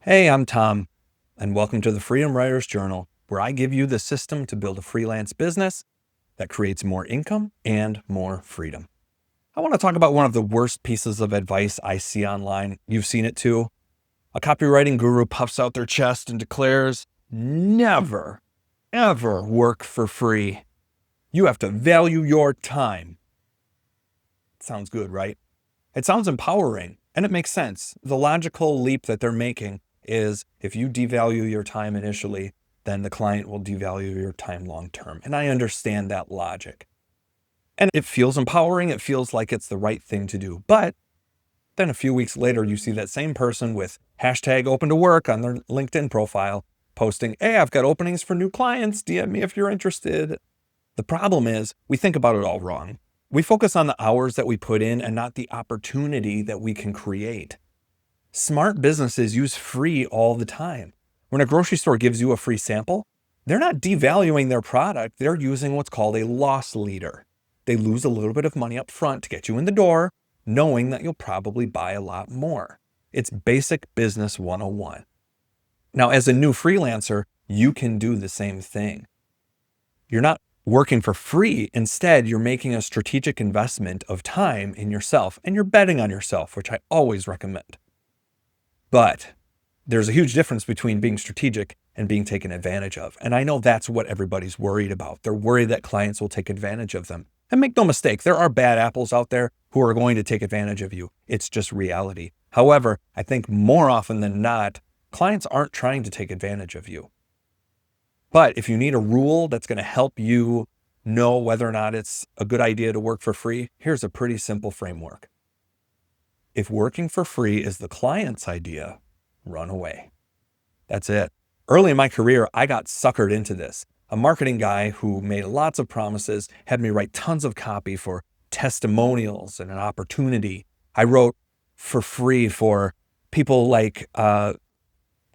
Hey, I'm Tom, and welcome to the Freedom Writers Journal, where I give you the system to build a freelance business that creates more income and more freedom. I want to talk about one of the worst pieces of advice I see online. You've seen it too. A copywriting guru puffs out their chest and declares, never, ever work for free. You have to value your time. Sounds good, right? It sounds empowering, and it makes sense. The logical leap that they're making is if you devalue your time initially, then the client will devalue your time long term. And I understand that logic. And it feels empowering. It feels like it's the right thing to do. But then a few weeks later, you see that same person with hashtag open to work on their LinkedIn profile posting, hey, I've got openings for new clients. DM me if you're interested. The problem is we think about it all wrong. We focus on the hours that we put in and not the opportunity that we can create. Smart businesses use free all the time. When a grocery store gives you a free sample, they're not devaluing their product. They're using what's called a loss leader. They lose a little bit of money up front to get you in the door, knowing that you'll probably buy a lot more. It's basic business 101. Now, as a new freelancer, you can do the same thing. You're not working for free. Instead, you're making a strategic investment of time in yourself, and you're betting on yourself, which I always recommend. But there's a huge difference between being strategic and being taken advantage of. And I know that's what everybody's worried about. They're worried that clients will take advantage of them. And make no mistake, there are bad apples out there who are going to take advantage of you. It's just reality. However, I think more often than not, clients aren't trying to take advantage of you. But if you need a rule that's going to help you know whether or not it's a good idea to work for free, here's a pretty simple framework. If working for free is the client's idea, run away. That's it. Early in my career, I got suckered into this. A marketing guy who made lots of promises had me write tons of copy for testimonials and an opportunity. I wrote for free for people like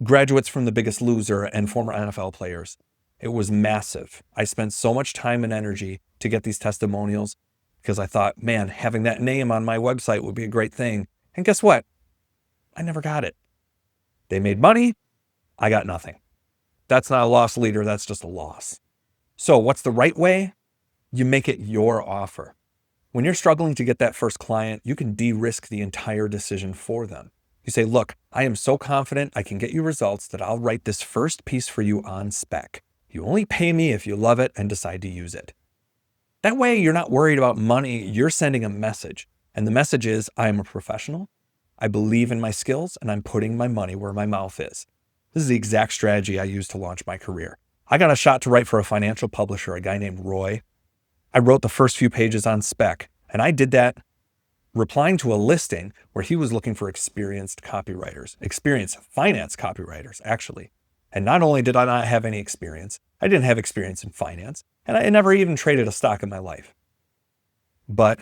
graduates from The Biggest Loser and former NFL players. It was massive. I spent so much time and energy to get these testimonials because I thought, man, having that name on my website would be a great thing. And guess what? I never got it. They made money. I got nothing. That's not a loss leader. That's just a loss. So what's the right way? You make it your offer. When you're struggling to get that first client, you can de-risk the entire decision for them. You say, look, I am so confident I can get you results that I'll write this first piece for you on spec. You only pay me if you love it and decide to use it. That way, you're not worried about money. You're sending a message. And the message is, I am a professional. I believe in my skills, and I'm putting my money where my mouth is. This is the exact strategy I used to launch my career. I got a shot to write for a financial publisher, a guy named Roy. I wrote the first few pages on spec, and I did that replying to a listing where he was looking for experienced copywriters, experienced finance copywriters, actually. And not only did I not have any experience, I didn't have experience in finance, and I had never even traded a stock in my life. But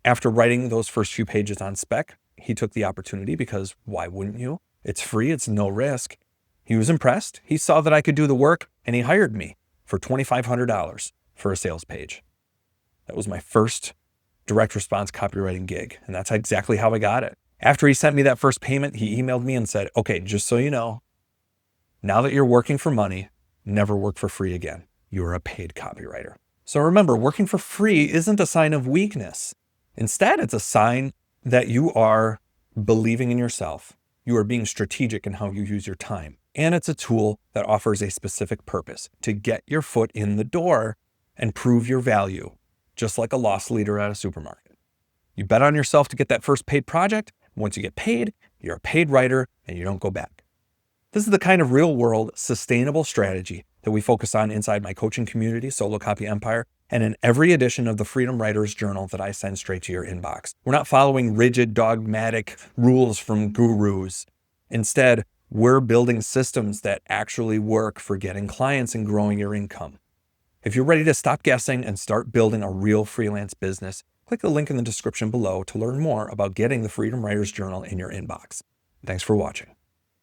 after writing those first few pages on spec, he took the opportunity because why wouldn't you? It's free, it's no risk. He was impressed. He saw that I could do the work, and he hired me for $2,500 for a sales page. That was my first direct response copywriting gig, and that's exactly how I got it. After he sent me that first payment, he emailed me and said, okay, just so you know, now that you're working for money, never work for free again. You're a paid copywriter. So remember, working for free isn't a sign of weakness. Instead, it's a sign that you are believing in yourself. You are being strategic in how you use your time. And it's a tool that offers a specific purpose to get your foot in the door and prove your value, just like a loss leader at a supermarket. You bet on yourself to get that first paid project. Once you get paid, you're a paid writer and you don't go back. This is the kind of real world sustainable strategy that we focus on inside my coaching community, Solo Copy Empire, and in every edition of the Freedom Writers Journal that I send straight to your inbox. We're not following rigid, dogmatic rules from gurus. Instead, we're building systems that actually work for getting clients and growing your income. If you're ready to stop guessing and start building a real freelance business, click the link in the description below to learn more about getting the Freedom Writers Journal in your inbox. Thanks for watching.